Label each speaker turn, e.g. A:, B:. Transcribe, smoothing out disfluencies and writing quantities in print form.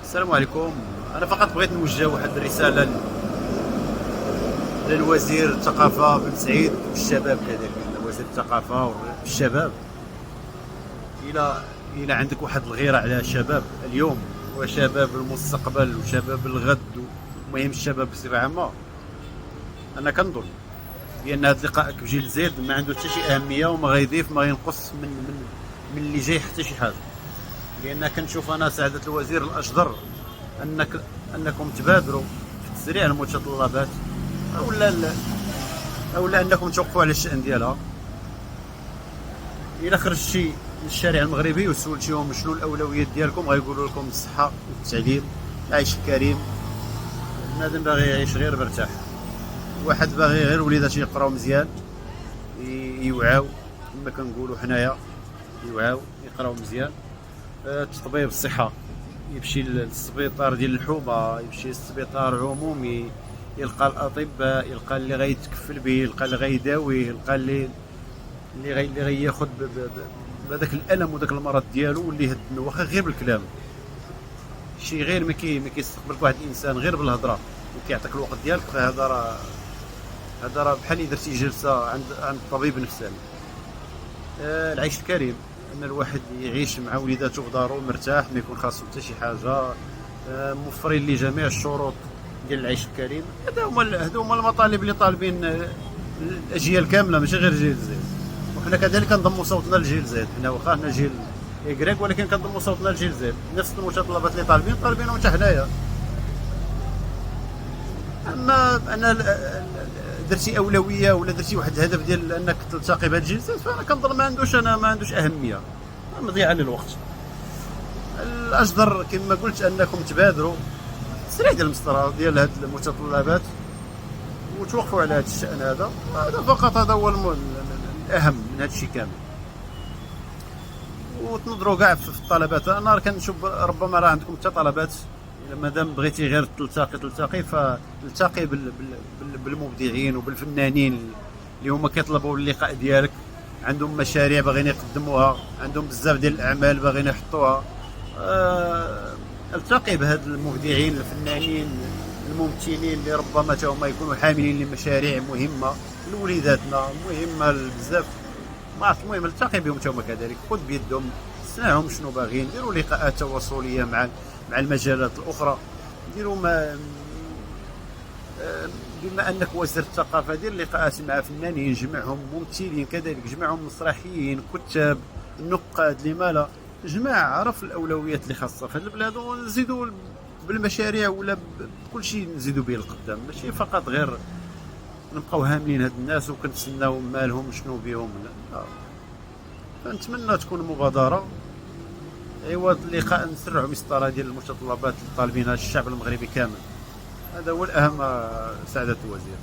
A: السلام عليكم. انا فقط بغيت نوجه واحد الرساله للوزير الثقافه بن سعيد والشباب كذلك، وزير الثقافه والشباب. الى الى عندك واحد الغيره على الشباب اليوم وشباب المستقبل وشباب الغد، المهم الشباب بصفه عامه، انا كنظن بان هذا اللقاء بجيل زيد ما عنده حتى شي اهميه، وما غيضيف ما غينقص من اللي جاي حتى شي حاجه. لان كنشوف انا سعاده الوزير الاشجر انكم تبادروا في تسريع المتطلبات، او لا انكم توقفوا على الشان ديالها. الا خرجتي للشارع المغربي وسولتيهم شنو الاولويات ديالكم غيقولوا لكم الصحه والتعليم، العيش الكريم. بنادم باغي يعيش غير مرتاح، واحد باغي غير وليداتو يقراو مزيان، يوعاو كما كنقولوا حنايا، يوعاو يقراو مزيان. التطبيب الصحه، يمشي للسبيطار ديال الحومه، يمشي للسبيطار عمومي، يلقى الاطباء، يلقى اللي غيتكفل به، يلقى اللي غيداويه، يلقى اللي غياخذ بهذاك الالم وداك المرض ديالو واللي يهدنو، واخا غير بالكلام. شي غير ما كيستقبلك واحد الانسان غير بالهضره وكيعطيك الوقت ديالك، هذا راه بحال الا درتي جلسه عند طبيب نفساني. العيش الكريم، ان الواحد يعيش مع وليداته في دارو مرتاح، ما يكون خاصو حتى شي حاجه، موفرين لجميع الشروط ديال العيش الكريم. هادو هما المطالب اللي طالبين الاجيال كامله، ماشي غير جيل زيد. وحنا كذلك كنضموا صوتنا لجيل زيد، حنا واخا حنا جيل إكريك ولكن كنضموا صوتنا لجيل زيد. نفس المتطلبات اللي طالبينهم حتى حنايا. اما انا درتي اولويه ولا درتي واحد الهدف ديال انك تلتقي بهذا الجيل زيد، فانا كنظن ما عندوش اهميه، مضيعه للوقت. الاجدر كما قلت انكم تبادروا تسريع ديال المسطره ديال هذه المتطلبات وتوقفوا على هذا الشان. هذا فقط، هذا هو الاهم من هذا الشيء كامل. وتنظروا كاع في الطلبات. انا كنشوف ربما راه عندكم حتى طلبات، مادام بغيتي غير تلتقي فالتقي بالمبدعين وبالفنانين اللي هما كيطلبوا اللقاء ديالك، عندهم مشاريع باغيين يقدموها، عندهم بزاف ديال الاعمال باغيين يحطوها. التقي بهاد المبدعين الفنانين الممثلين اللي ربما تا هما يكونوا حاملين لمشاريع مهمه لوليداتنا، مهمه بزاف. ما عرفت، المهم التقي بهم تا هما كذلك، خذ بيدهم، سمعهم شنو باغيين، ديروا لقاءات تواصليه مع المجالات الاخرى. ديروا بما انك وزير الثقافه، دير لقاءات مع فنانين، جمعهم، ممثلين كذلك، جمعهم مسرحيين، كتاب، النقاد، لما لا، جمع، عرف الاولويات اللي خاصه في هذه البلاد، ونزيدوا بالمشاريع ولا بكل شيء نزيدوا به القدام، ماشي فقط غير نبقاو هاملين هاد الناس وكنتسناو مالهم شنو بهم. لا، فنتمنى تكون مبادره. ايوا اللقاء نسرعوا مسطره ديال المتطلبات اللي طالبينها الشعب المغربي كامل. هذا هو الاهم سعاده الوزير.